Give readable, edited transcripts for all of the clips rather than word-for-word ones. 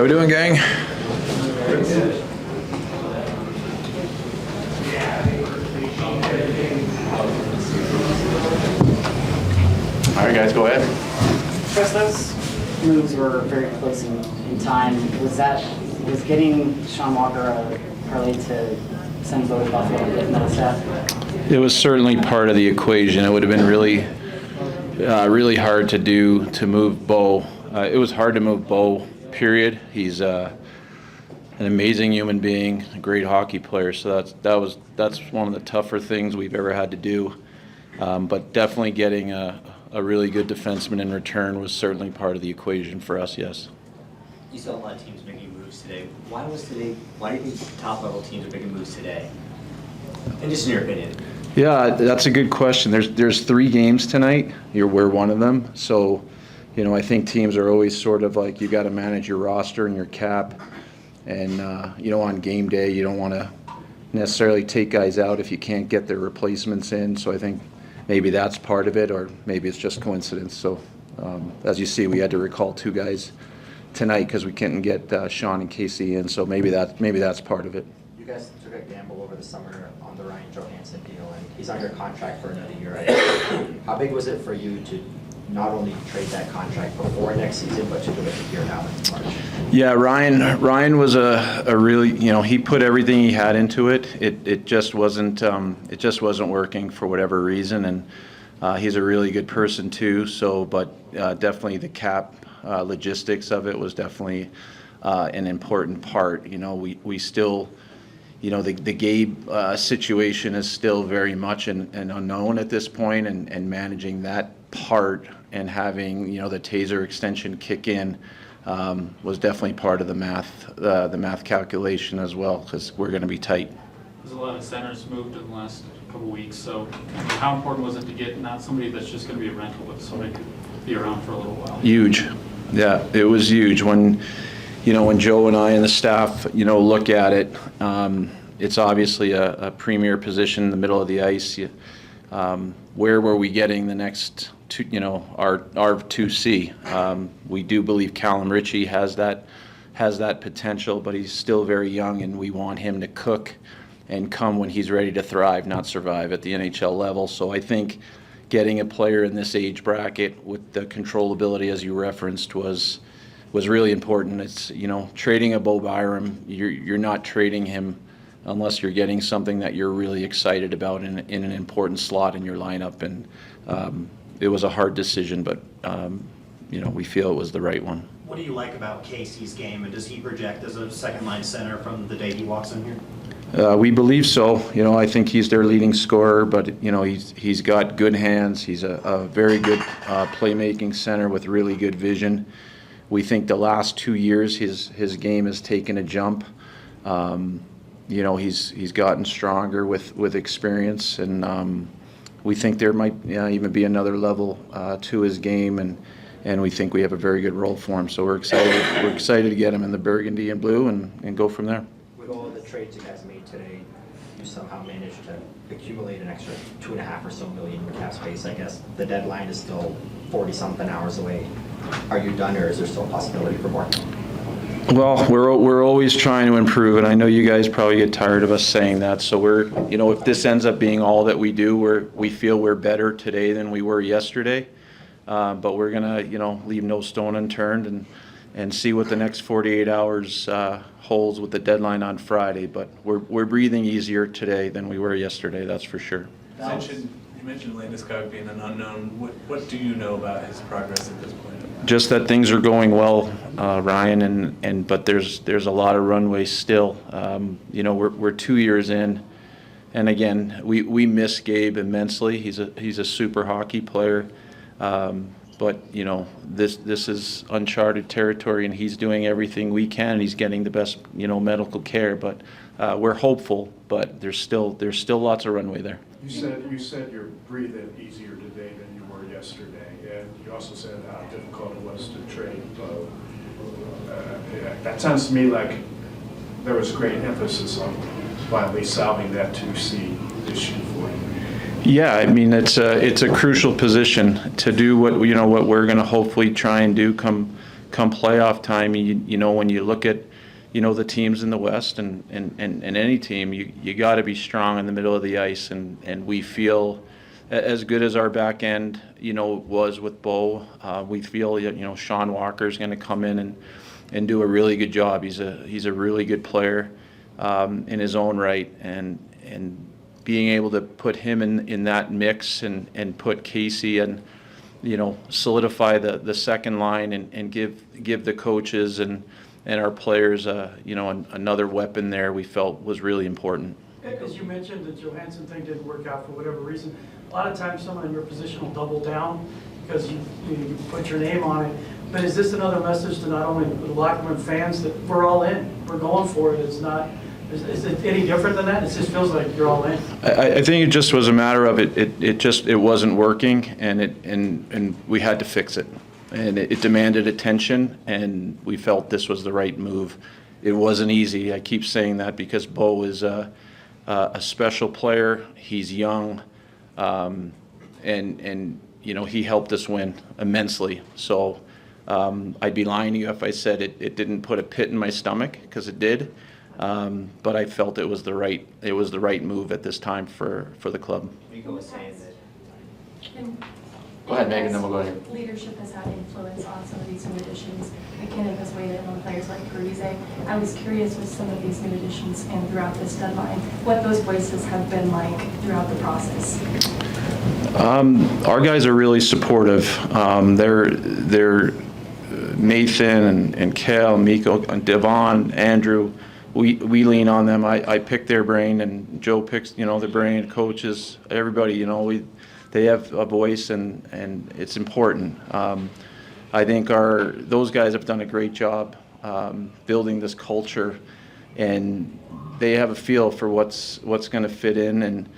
How we doing, gang? All right, guys, go ahead. Chris, those moves were very close in time. Was getting Sean Walker a parlay to send Bo to Buffalo and get Mittelstadt? It was certainly part of the equation. It would have been really hard to move Bo. It was hard to move Bo, period. He's an amazing human being, a great hockey player. So that's one of the tougher things we've ever had to do. But definitely getting a really good defenseman in return was certainly part of the equation for us, yes. You saw a lot of teams making moves today. Why do you think top-level teams are making moves today? And just in your opinion. Yeah, that's a good question. There's 3 games tonight. We're one of them. So, I think teams are always sort of like, you got to manage your roster and your cap. And, on game day, you don't want to necessarily take guys out if you can't get their replacements in. So I think maybe that's part of it, or maybe it's just coincidence. So, as you see, we had to recall 2 guys tonight because we couldn't get Sean and Casey in. So maybe that's part of it. You guys took a gamble over the summer on the Ryan Johansen deal, and he's under contract for another year. How big was it for you to not only trade that contract before next season, but to do it here now in March? Yeah, Ryan was a really, he put everything he had into it. It just wasn't working for whatever reason, and he's a really good person too. So, but definitely the cap logistics of it was definitely an important part. We still. The Gabe situation is still very much an unknown at this point, and managing that part and having, the taser extension kick in was definitely part of the math calculation as well, because we're going to be tight. There's a lot of centers moved in the last couple of weeks, so how important was it to get not somebody that's just going to be a rental, but somebody could be around for a little while? Huge. Yeah, it was huge. When Joe and I and the staff, look at it, it's obviously a premier position in the middle of the ice. Where were we getting the next two, our 2C? We do believe Callum Ritchie has that potential, but he's still very young, and we want him to cook and come when he's ready to thrive, not survive at the NHL level. So I think getting a player in this age bracket with the controllability, as you referenced, was really important. It's, trading a Bo Byram, you're not trading him unless you're getting something that you're really excited about in an important slot in your lineup. And it was a hard decision, but we feel it was the right one. What do you like about Casey's game, and does he project as a second-line center from the day he walks in here? We believe so. I think he's their leading scorer, but he's got good hands. He's a very good playmaking center with really good vision. We think the last 2 years his game has taken a jump. He's gotten stronger with experience, and we think there might even be another level to his game, and we think we have a very good role for him. So we're excited. We're excited to get him in the burgundy and blue and go from there. With all of the trades you guys made today, you somehow managed to accumulate an extra $2.5 or so million in cap space. I guess the deadline is still 40-something hours away. Are you done, or is there still a possibility for more? Well, we're always trying to improve, and I know you guys probably get tired of us saying that. So we're, if this ends up being all that we do, we feel we're better today than we were yesterday. But we're gonna, leave no stone unturned and see what the next 48 hours holds with the deadline on Friday. But we're breathing easier today than we were yesterday. That's for sure. You mentioned Landeskog being an unknown. What do you know about his progress at this point? Just that things are going well, Ryan, but there's a lot of runway still. We're 2 years in, and again, we miss Gabe immensely. He's a super hockey player, but this is uncharted territory, and he's doing everything we can. He's getting the best medical care, but we're hopeful. But there's still lots of runway there. You said you're breathing easier today than you were yesterday, and you also said how difficult it was to trade Bo. That sounds to me like there was great emphasis on finally solving that 2C issue for you. Yeah, I mean it's a crucial position to do what we're going to hopefully try and do come come playoff time, you know, when you look at, you know, the teams in the West and any team, you got to be strong in the middle of the ice, and we feel as good as our back end, you know, was with Bo. We feel, you know, Sean Walker is going to come in and do a really good job. He's a really good player in his own right, and being able to put him in that mix and put Casey and, you know, solidify the second line and give the coaches and our players, you know, another weapon there, we felt was really important. As you mentioned, the Johansen thing didn't work out for whatever reason. A lot of times someone in your position will double down because you put your name on it. But is this another message to not only the locker room fans that we're all in, we're going for it? It's not, is it any different than that? It just feels like you're all in. I think it just was a matter of it wasn't working, and we had to fix it. And it demanded attention, and we felt this was the right move. It wasn't easy. I keep saying that because Bo is a special player. He's young, and you know, he helped us win immensely. So I'd be lying to you if I said it didn't put a pit in my stomach, because it did. But I felt it was the right move at this time for the club. Miko was saying that. Go ahead, Megan, then we'll go here. Leadership has had influence on some of these new additions. McKinnon has weighed in on players like Parise. I was curious with some of these new additions and throughout this deadline, what those voices have been like throughout the process. Our guys are really supportive. They're Nathan and Kel, Miko, and Devon, Andrew. We lean on them. I pick their brain, and Joe picks, you know, the brain, coaches, everybody. You know, they have a voice, and it's important. I think those guys have done a great job building this culture, and they have a feel for what's going to fit in, and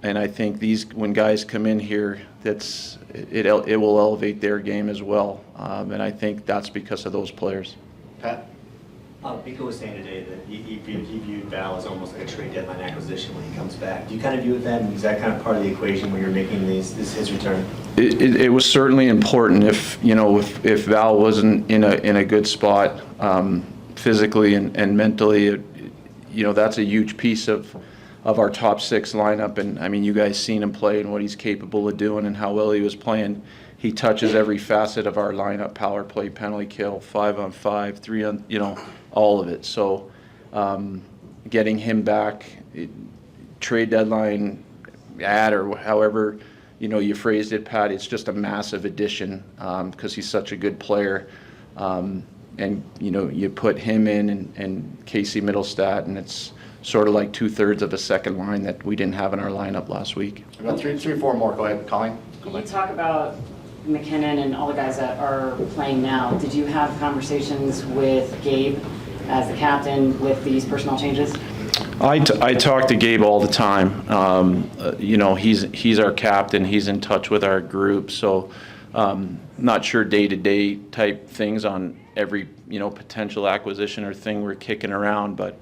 I think when guys come in here, it will elevate their game as well, and I think that's because of those players. Pat? Miko was saying today that he viewed Val as almost like a trade deadline acquisition when he comes back. Do you kind of view it then? Is that kind of part of the equation when you're making his return? It was certainly important if Val wasn't in a good spot physically and mentally. You know, that's a huge piece of our top six lineup. And I mean, you guys seen him play and what he's capable of doing and how well he was playing. He touches every facet of our lineup: power play, penalty kill, 5-on-5, 3-on, you know, all of it. So getting him back, trade deadline ad, or however, you know, you phrased it, Pat, it's just a massive addition because he's such a good player. And, you know, you put him in and Casey Mittelstadt, and it's sort of like 2/3 of a second line that we didn't have in our lineup last week. About three, four more. Go ahead, Colleen. Can you talk about McKinnon and all the guys that are playing now? Did you have conversations with Gabe as the captain with these personnel changes? I talk to Gabe all the time. You know, he's our captain. He's in touch with our group. So not sure day-to-day type things on every, you know, potential acquisition or thing we're kicking around, but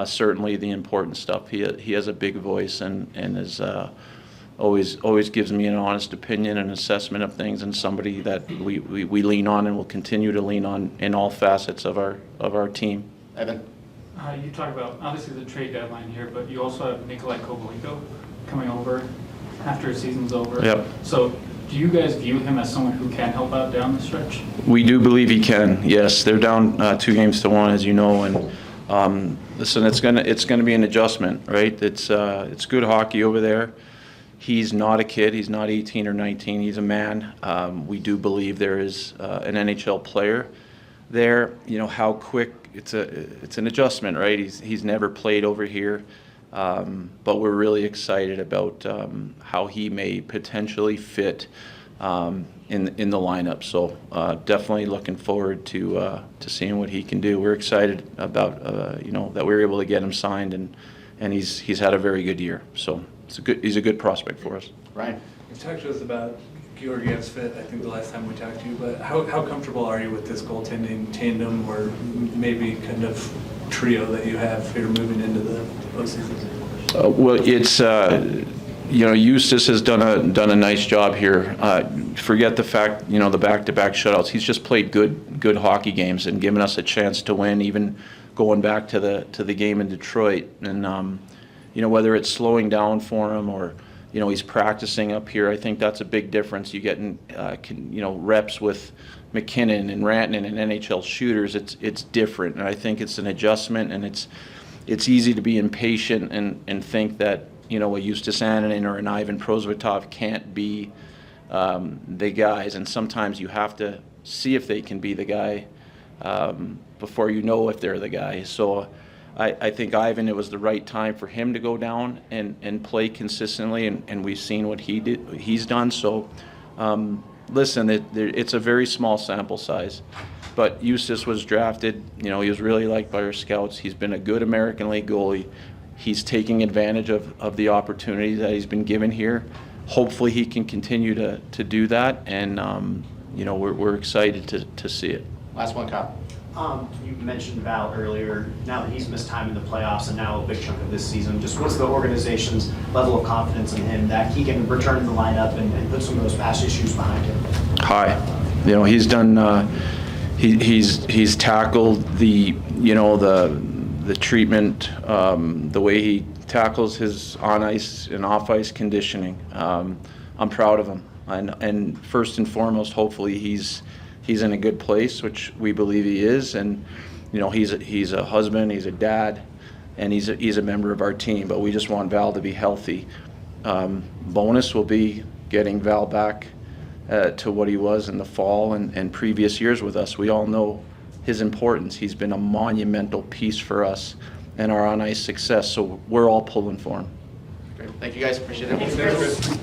certainly the important stuff. He has a big voice and is always gives me an honest opinion and assessment of things, and somebody that we lean on and will continue to lean on in all facets of our team. Evan? You talk about, obviously, the trade deadline here, but you also have Nikolai Kovalenko coming over after his season's over. Yep. So do you guys view him as someone who can help out down the stretch? We do believe he can. Yes, they're down 2-1, as you know, and listen, it's gonna be an adjustment, right? It's good hockey over there. He's not a kid. He's not 18 or 19. He's a man. We do believe there is an NHL player there. You know how quick it's an adjustment, right? He's never played over here, but we're really excited about how he may potentially fit in the lineup. So definitely looking forward to seeing what he can do. We're excited about you know, that we were able to get him signed, and he's had a very good year. So he's a good prospect for us. Ryan? You talked to us about Georgiev's fit, I think the last time we talked to you, but how comfortable are you with this goaltending tandem, or maybe kind of trio that you have here moving into the postseason? Well, it's Eustace has done a nice job here. Forget the fact, the back-to-back shutouts. He's just played good hockey games and given us a chance to win, even going back to the game in Detroit. And whether it's slowing down for him or he's practicing up here, I think that's a big difference. You getting reps with McKinnon and Rantanen and NHL shooters. It's different, and I think it's an adjustment, and it's easy to be impatient and think that a Eustace Annunen or an Ivan Prosvetov can't be the guys, and sometimes you have to see if they can be the guy before you know if they're the guy. So I think Ivan, it was the right time for him to go down and play consistently, and we've seen what he's done. So listen, it's a very small sample size, but Eustace was drafted. He was really liked by our scouts. He's been a good American League goalie. He's taking advantage of the opportunity that he's been given here. Hopefully he can continue to do that, and we're excited to see it. Last one, Kyle. You mentioned Val earlier. Now that he's missed time in the playoffs and now a big chunk of this season, just what's the organization's level of confidence in him that he can return to the lineup and put some of those past issues behind him? High. He's done. He's tackled the treatment, the way he tackles his on ice and off ice conditioning. I'm proud of him, and first and foremost, hopefully he's in a good place, which we believe he is. And he's a husband, he's a dad, and he's a member of our team. But we just want Val to be healthy. Bonus will be getting Val back to what he was in the fall and previous years with us. We all know his importance. He's been a monumental piece for us and our on ice success. So we're all pulling for him. Great. Thank you guys. Appreciate it. Thanks, Chris.